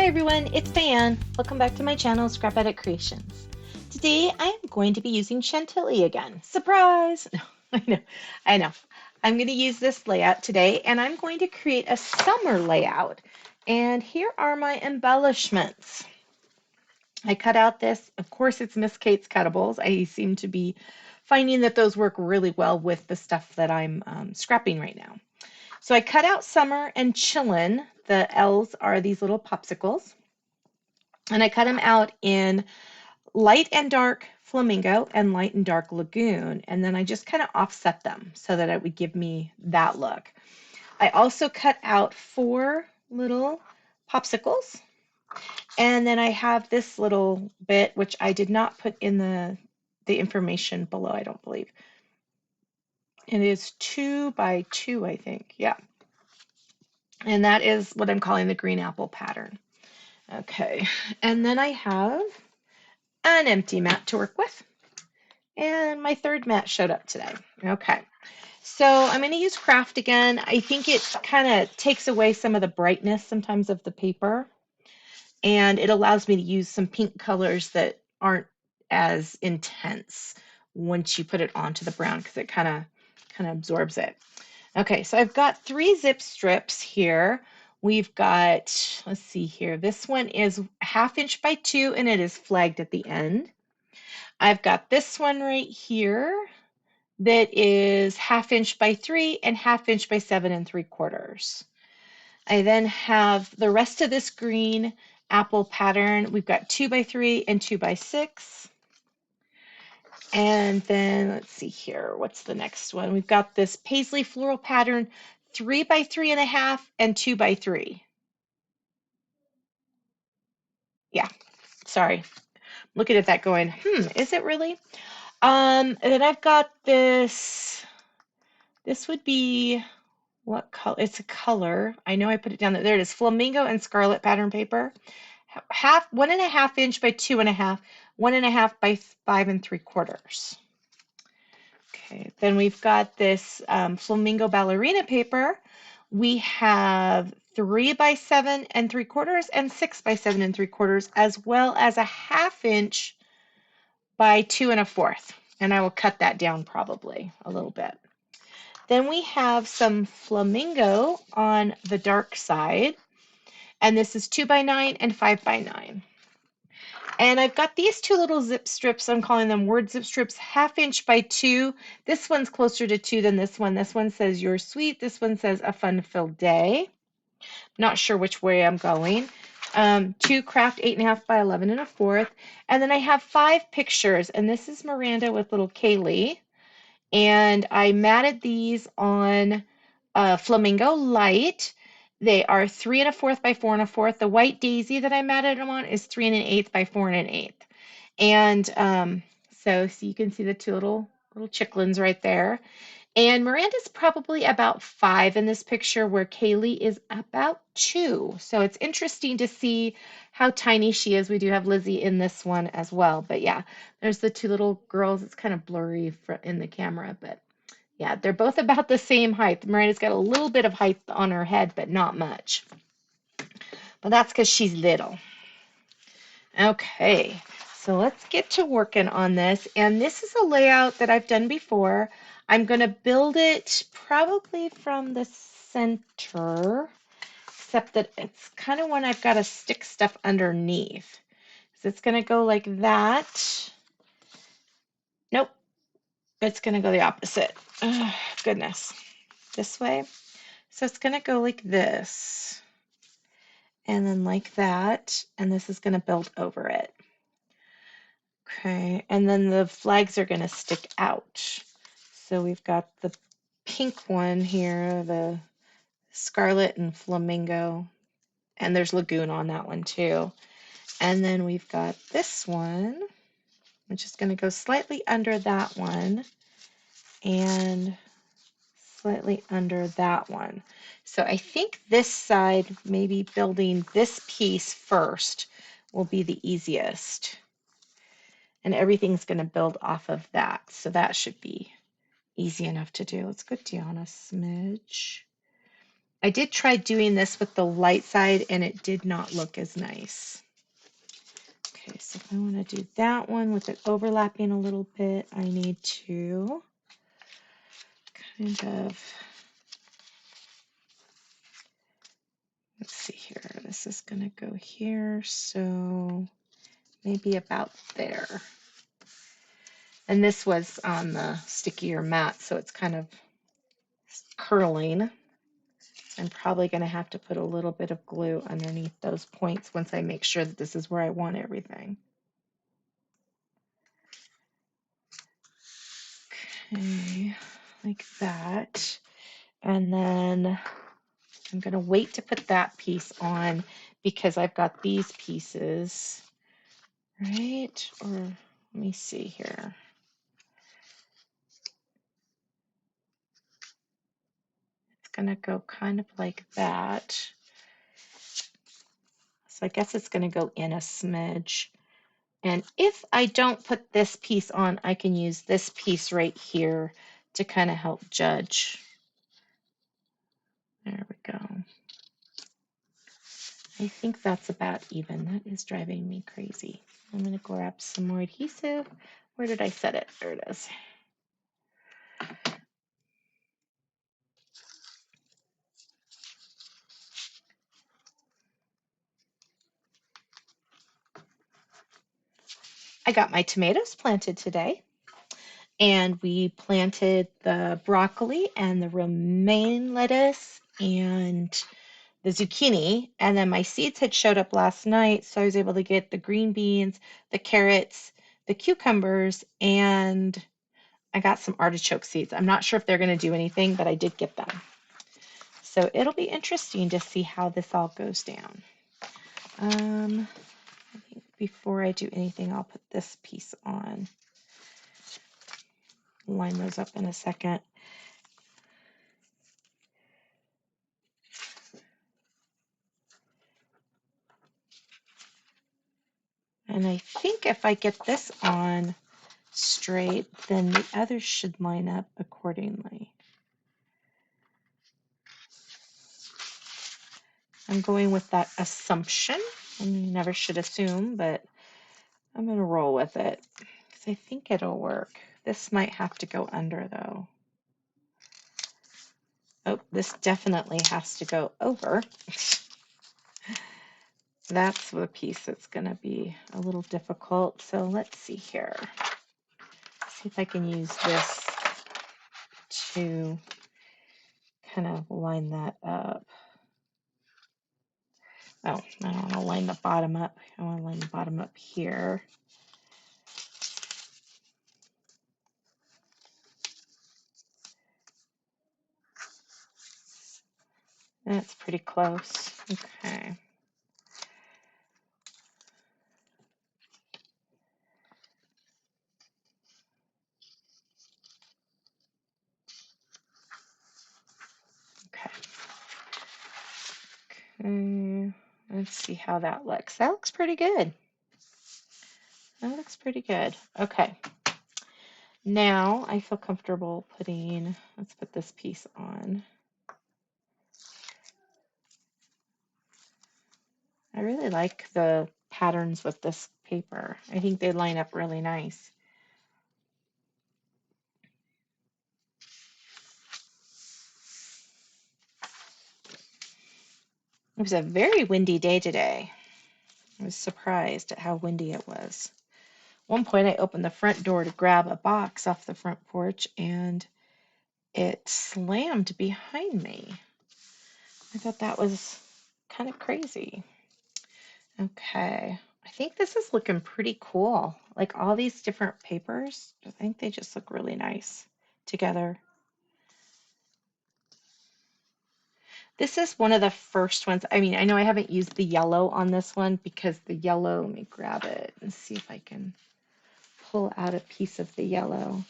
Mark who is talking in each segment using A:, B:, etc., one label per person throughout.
A: Hi everyone, it's Diane. Welcome back to my channel, Scrap Edit Creations. Today I am going to be using Chantilly again. Surprise! No, I know. I'm going to use this layout today and I'm going to create a summer layout. And here are my embellishments. I cut out this, of course it's Miss Kate's Cuttables. I seem to be finding that those work really well with the stuff that I'm scrapping right now. So I cut out Summer and Chillin. The L's are these little popsicles. And I cut them out in light and dark Flamingo and light and dark Lagoon. And then I just kind of offset them so that it would give me that look. I also cut out 4 little popsicles. And then I have this little bit, which I did not put in the information below, I don't believe. It is 2 by 2, I think. Yeah. And that is what I'm calling the green apple pattern. Okay. And then I have an empty mat to work with. And my third mat showed up today. Okay. So I'm going to use Kraft again. I think it kind of takes away some of the brightness sometimes of the paper. And it allows me to use some pink colors that aren't as intense once you put it onto the brown because it kind of absorbs it. Okay, so I've got 3 zip strips here. We've got, let's see here, this one is 1/2 inch by 2 and it is flagged at the end. I've got this one right here that is 1/2 inch by 3 and 1/2 inch by 7 3/4. I then have the rest of this green apple pattern. We've got 2 by 3 and 2 by 6. And then let's see here, what's the next one? We've got this Paisley floral pattern, 3 by 3.5 and 2 by 3. Yeah, sorry. Looking at that going, is it really? And then I've got this would be, what color? It's a color. I know I put it down there. There it is, Flamingo and Scarlet pattern paper. 1.5 inch by 2.5, 1.5 by 5 3/4. Okay, then we've got this Flamingo Ballerina paper. We have 3 by 7 3/4 and 6 by 7 3/4, as well as a 1/2 inch by 2 1/4. And I will cut that down probably a little bit. Then we have some Flamingo on the dark side. And this is 2 by 9 and 5 by 9. And I've got these 2 little zip strips. I'm calling them word zip strips, 1/2 inch by 2. This one's closer to 2 than this one. This one says "You're sweet." This one says "A fun-filled day." Not sure which way I'm going. 2 Kraft 8.5 by 11 1/4. And then I have 5 pictures. And this is Miranda with little Kaylee. And I matted these on Flamingo Light. They are 3 1/4 by 4 1/4. The white daisy that I matted them on is 3 1/8 by 4 1/8. And so you can see the 2 little chicklins right there. And Miranda's probably about 5 in this picture, where Kaylee is about 2. So it's interesting to see how tiny she is. We do have Lizzie in this one as well. But yeah, there's the 2 little girls. It's kind of blurry in the camera, but yeah, they're both about the same height. Miranda's got a little bit of height on her head, but not much. But that's because she's little. Okay, so let's get to working on this. And this is a layout that I've done before. I'm going to build it probably from the center, except that it's kind of when I've got to stick stuff underneath. So it's going to go like that. Nope, it's going to go the opposite. Oh, goodness. This way. So it's going to go like this, and then like that, and this is going to build over it. Okay, and then the flags are going to stick out. So we've got the pink one here, the Scarlet and Flamingo, and there's Lagoon on that one too. And then we've got this one, which is going to go slightly under that one, and slightly under that one. So I think this side, maybe building this piece first, will be the easiest. And everything's going to build off of that. So that should be easy enough to do. Let's go down a smidge. I did try doing this with the light side and it did not look as nice. Okay, so if I want to do that one with it overlapping a little bit, I need to kind of, let's see here, this is going to go here, so maybe about there. And this was on the stickier mat, so it's kind of curling. I'm probably going to have to put a little bit of glue underneath those points once I make sure that this is where I want everything. Okay, like that. And then I'm going to wait to put that piece on because I've got these pieces, right? Or let me see here. It's going to go kind of like that. So I guess it's going to go in a smidge. And if I don't put this piece on, I can use this piece right here to kind of help judge. There we go. I think that's about even. That is driving me crazy. I'm going to grab some more adhesive. Where did I set it? There it is. I got my tomatoes planted today, and we planted the broccoli and the romaine lettuce and the zucchini, and then my seeds had showed up last night, so I was able to get the green beans, the carrots, the cucumbers, and I got some artichoke seeds. I'm not sure if they're going to do anything, but I did get them. So it'll be interesting to see how this all goes down. I think before I do anything, I'll put this piece on. Line those up in a second. And I think if I get this on straight, then the others should line up accordingly. I'm going with that assumption. I mean, you never should assume, but I'm going to roll with it because I think it'll work. This might have to go under though. Oh, this definitely has to go over. That's the piece that's going to be a little difficult. So let's see here. See if I can use this to kind of line that up. Oh, I don't want to line the bottom up. I want to line the bottom up here. That's pretty close. Okay. Okay. Let's see how that looks. That looks pretty good. That looks pretty good. Okay. Now I feel comfortable putting, let's put this piece on. I really like the patterns with this paper. I think they line up really nice. It was a very windy day today. I was surprised at how windy it was. At one point I opened the front door to grab a box off the front porch and it slammed behind me. I thought that was kind of crazy. Okay, I think this is looking pretty cool. Like all these different papers, I think they just look really nice together. This is one of the first ones. I mean, I know I haven't used the yellow on this one because the yellow, let me grab it and see if I can pull out a piece of the yellow.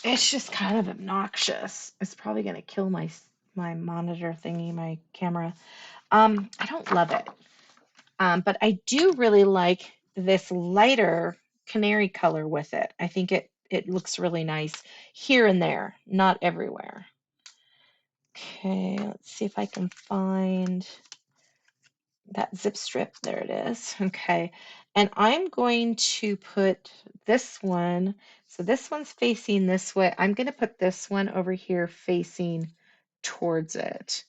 A: It's just kind of obnoxious. It's probably going to kill my monitor thingy, my camera. I don't love it. But I do really like this lighter canary color with it. I think it looks really nice here and there, not everywhere. Okay, let's see if I can find that zip strip. There it is. Okay, and I'm going to put this one, so this one's facing this way. I'm going to put this one over here facing towards it.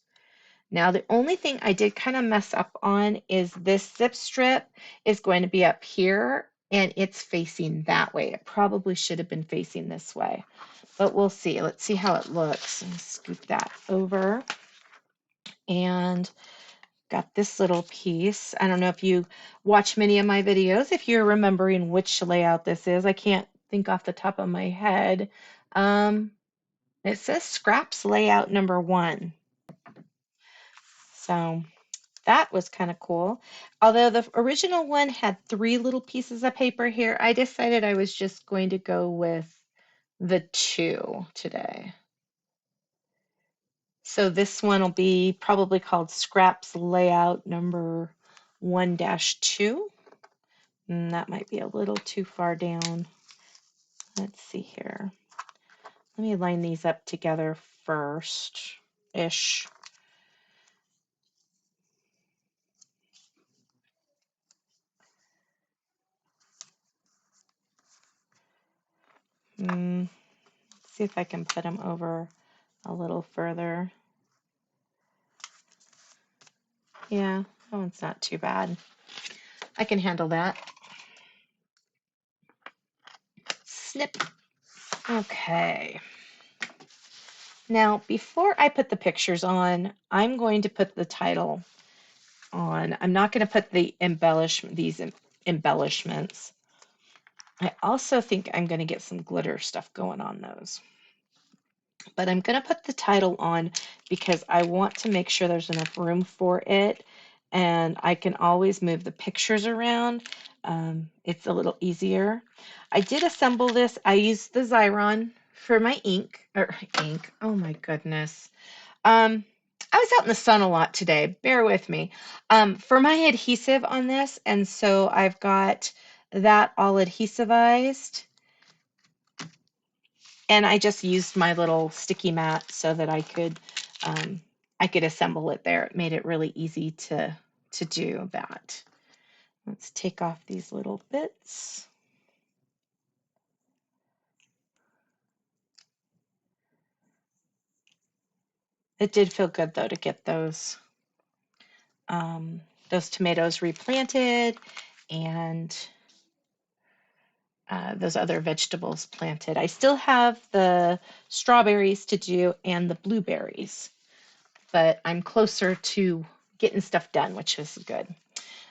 A: Now, the only thing I did kind of mess up on is this zip strip is going to be up here and it's facing that way. It probably should have been facing this way, but we'll see. Let's see how it looks. Let me scoop that over and got this little piece. I don't know if you watch many of my videos, if you're remembering which layout this is. I can't think off the top of my head. Um, it says Scraps Layout number 1. So that was kind of cool. Although the original one had 3 little pieces of paper here, I decided I was just going to go with the 2 today. So this one will be probably called Scraps Layout number 1-2. And that might be a little too far down. Let's see here. Let me line these up together first-ish. Let's see if I can put them over a little further. Yeah, that one's not too bad. I can handle that. Snip. Okay. Now, before I put the pictures on, I'm going to put the title on. I'm not going to put the these embellishments. I also think I'm going to get some glitter stuff going on those. But I'm going to put the title on because I want to make sure there's enough room for it, and I can always move the pictures around. It's a little easier. I did assemble this. I used the Xyron for my ink. Oh my goodness. I was out in the sun a lot today. Bear with me. For my adhesive on this, and so I've got that all adhesivized. And I just used my little sticky mat so that I could assemble it there. It made it really easy to do that. Let's take off these little bits. It did feel good though to get those tomatoes replanted and those other vegetables planted. I still have the strawberries to do and the blueberries, but I'm closer to getting stuff done, which is good.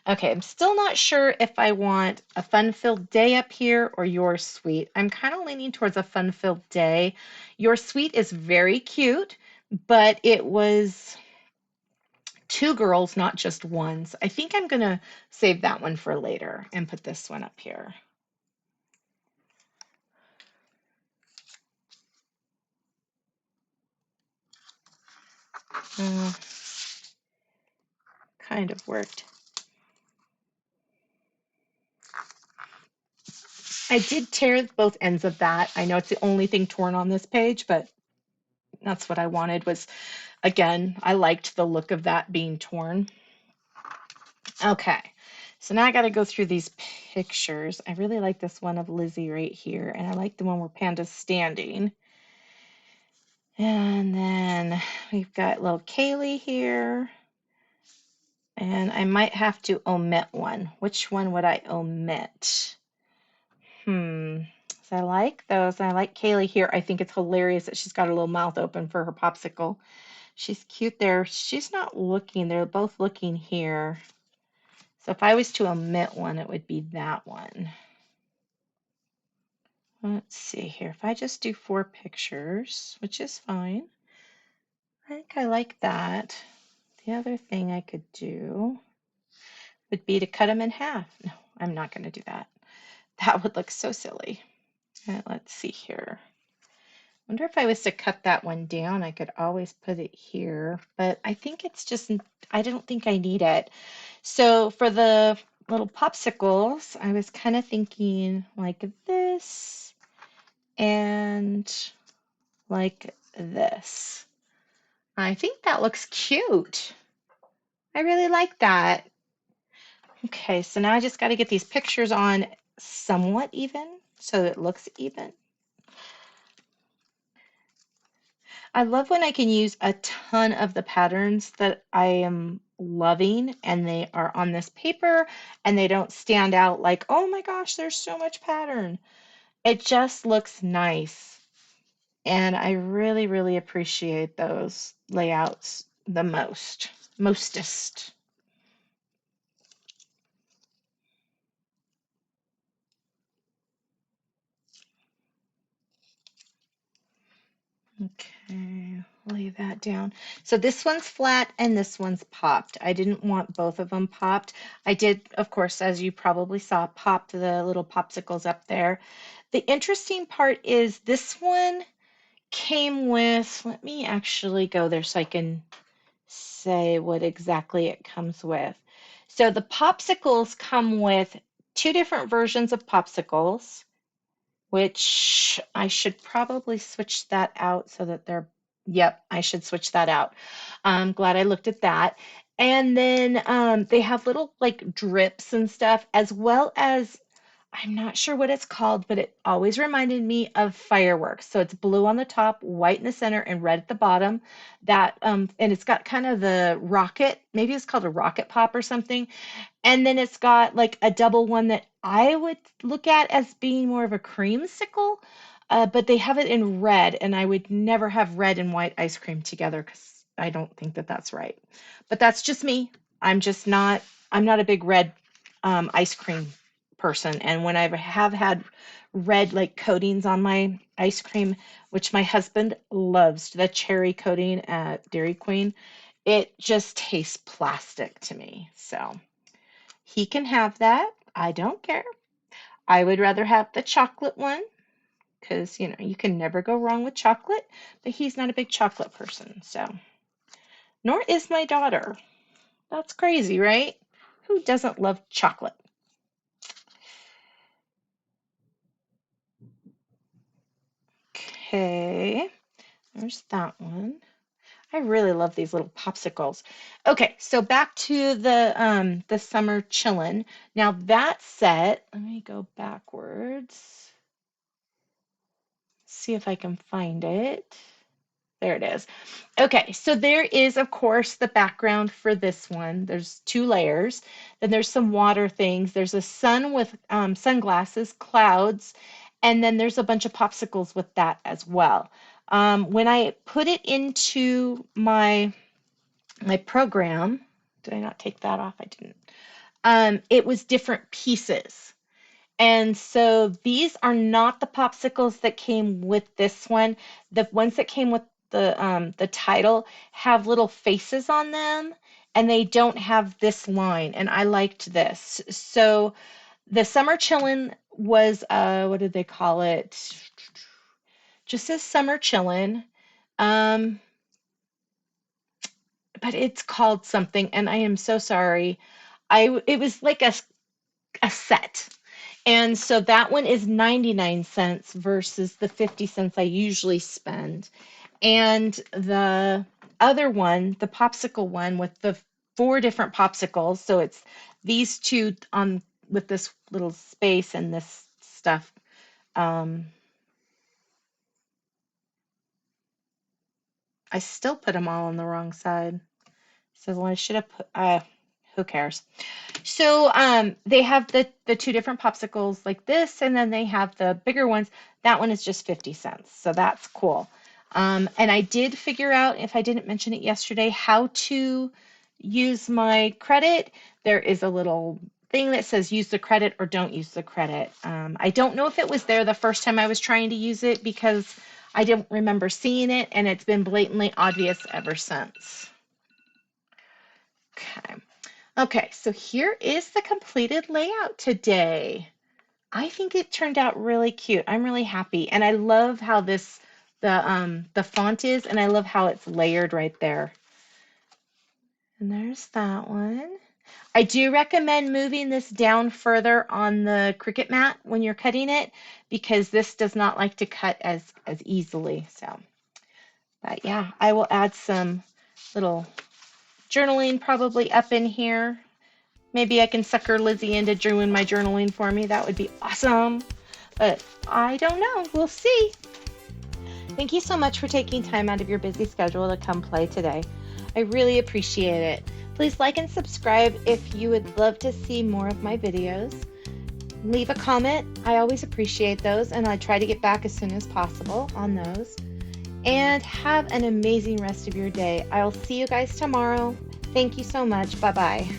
A: Okay, I'm still not sure if I want a fun-filled day up here or your sweet. I'm kind of leaning towards a fun-filled day. Your sweet is very cute, but it was 2 girls, not just one. So I think I'm going to save that one for later and put this one up here. Kind of worked. I did tear both ends of that. I know it's the only thing torn on this page, but that's what I wanted was, again, I liked the look of that being torn. Okay, so now I got to go through these pictures. I really like this one of Lizzie right here, and I like the one where Panda's standing. And then we've got little Kaylee here. And I might have to omit one. Which one would I omit? So I like those. I like Kaylee here. I think it's hilarious that she's got her little mouth open for her popsicle. She's cute there. She's not looking. They're both looking here. So if I was to omit one, it would be that one. Let's see here. If I just do 4 pictures, which is fine. I think I like that. The other thing I could do would be to cut them in half. No, I'm not going to do that. That would look so silly. Let's see here. I wonder if I was to cut that one down, I could always put it here, but I think it's just, I don't think I need it. So for the little popsicles, I was kind of thinking like this and like this. I think that looks cute. I really like that. Okay, so now I just got to get these pictures on somewhat even so it looks even. I love when I can use a ton of the patterns that I am loving and they are on this paper and they don't stand out like, oh my gosh, there's so much pattern. It just looks nice. And I really, really appreciate those layouts the mostest. Okay, lay that down. So this one's flat and this one's popped. I didn't want both of them popped. I did, of course, as you probably saw, pop the little popsicles up there. The interesting part is this one came with, let me actually go there so I can say what exactly it comes with. So the popsicles come with two different versions of popsicles, which I should probably switch that out so that they're, yep, I should switch that out. I'm glad I looked at that. And then they have little like drips and stuff, as well as I'm not sure what it's called, but it always reminded me of fireworks. So it's blue on the top, white in the center, and red at the bottom. That and it's got kind of the rocket, maybe it's called a rocket pop or something. And then it's got like a double one that I would look at as being more of a creamsicle, but they have it in red, and I would never have red and white ice cream together because I don't think that that's right. But that's just me. I'm just not. I'm not a big red ice cream person, and when I have had red like coatings on my ice cream, which my husband loves, the cherry coating at Dairy Queen, it just tastes plastic to me. So. He can have that. I don't care. I would rather have the chocolate one because, you know, you can never go wrong with chocolate, but he's not a big chocolate person, so. Nor is my daughter. That's crazy, right? Who doesn't love chocolate? Okay, there's that one. I really love these little popsicles. Okay, so back to the summer chillin'. Now that set, let me go backwards. See if I can find it. There it is. Okay, so there is, of course, the background for this one. There's two layers. Then there's some water things. There's a sun with sunglasses, clouds, and then there's a bunch of popsicles with that as well. When I put it into my program, did I not take that off? I didn't. It was different pieces. And so these are not the popsicles that came with this one. The ones that came with the title have little faces on them, and they don't have this line. And I liked this. So the summer chillin' was what did they call it? Just says summer chillin'. Um, but it's called something, and I am so sorry. It was like a set. And so that one is 99 cents versus the 50 cents I usually spend. And the other one, the popsicle one with the four different popsicles, so it's these two on with this little space and this stuff. Um, I still put them all on the wrong side. So I should have put, who cares? So they have the two different popsicles like this, and then they have the bigger ones. That one is just 50 cents. So that's cool. And I did figure out, if I didn't mention it yesterday, how to use my credit. There is a little thing that says use the credit or don't use the credit. I don't know if it was there the first time I was trying to use it because I didn't remember seeing it, and it's been blatantly obvious ever since. Okay. Okay, so here is the completed layout today. I think it turned out really cute. I'm really happy. And I love how the font is, and I love how it's layered right there. And there's that one. I do recommend moving this down further on the Cricut mat when you're cutting it because this does not like to cut as easily. So But yeah, I will add some little journaling probably up in here. Maybe I can sucker Lizzie into doing my journaling for me. That would be awesome. But I don't know. We'll see. Thank you so much for taking time out of your busy schedule to come play today. I really appreciate it. Please like and subscribe if you would love to see more of my videos. Leave a comment. I always appreciate those, and I try to get back as soon as possible on those. And have an amazing rest of your day. I'll see you guys tomorrow. Thank you so much. Bye-bye.